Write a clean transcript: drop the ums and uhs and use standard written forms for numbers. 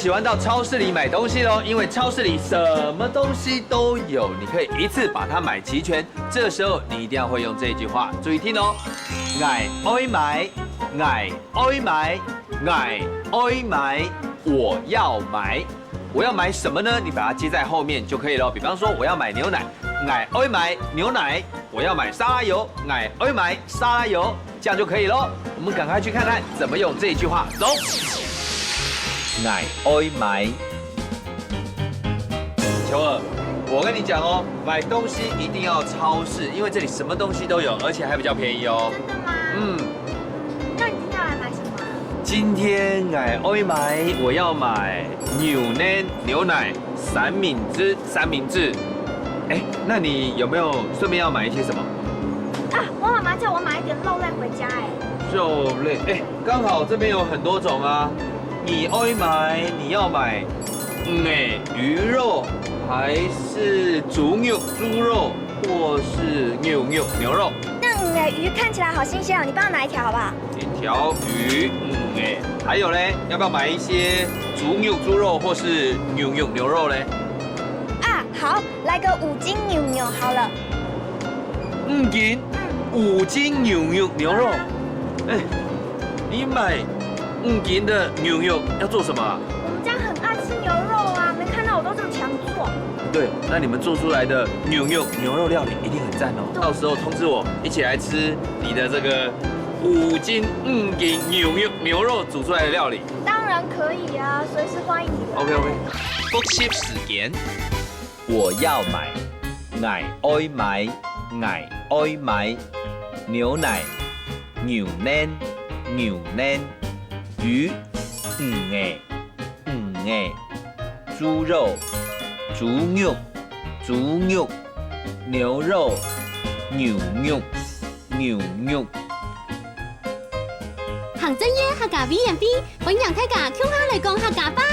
喜欢到超市里买东西喽，因为超市里什么东西都有，你可以一次把它买齐全。这时候你一定要会用这一句话，注意听哦。爱买，爱买，爱买，我要买。我要买什么呢？你把它接在后面就可以了。比方说，我要买牛奶，爱买牛奶；我要买沙拉油，爱买沙拉油，这样就可以喽。我们赶快去看看怎么用这一句话，走。爱买。球儿，我跟你讲哦，买东西一定要超市，因为这里什么东西都有，而且还比较便宜哦。真的吗？那你今天要来买什么？今天爱买，我要买牛奶三明治。哎，那你有没有顺便要买一些什么？啊，我妈妈叫我买一点肉类回家哎。肉类，哎，刚好这边有很多种啊。你要买，鱼肉还是猪肉，或是牛肉？那鱼看起来好新鲜哦，你帮我拿一条好不好？一条鱼，还有嘞，要不要买一些猪肉或是牛肉嘞？啊，好，来个5斤牛好了。5斤牛肉。哎，你买5斤的牛肉要做什么啊？我们家很爱吃牛肉啊，没看到我都这么强做。对，那你们做出来的牛肉料理一定很赞哦。到时候通知我一起来吃你的这个5斤牛肉煮出来的料理。当然可以啊，随时欢迎你的。OK。复习时间，我要买，爱买牛奶，牛奶，鱼，猪肉，牛肉，行真耶客家 V&B， 本人睇架 Q 下嚟講客家吧。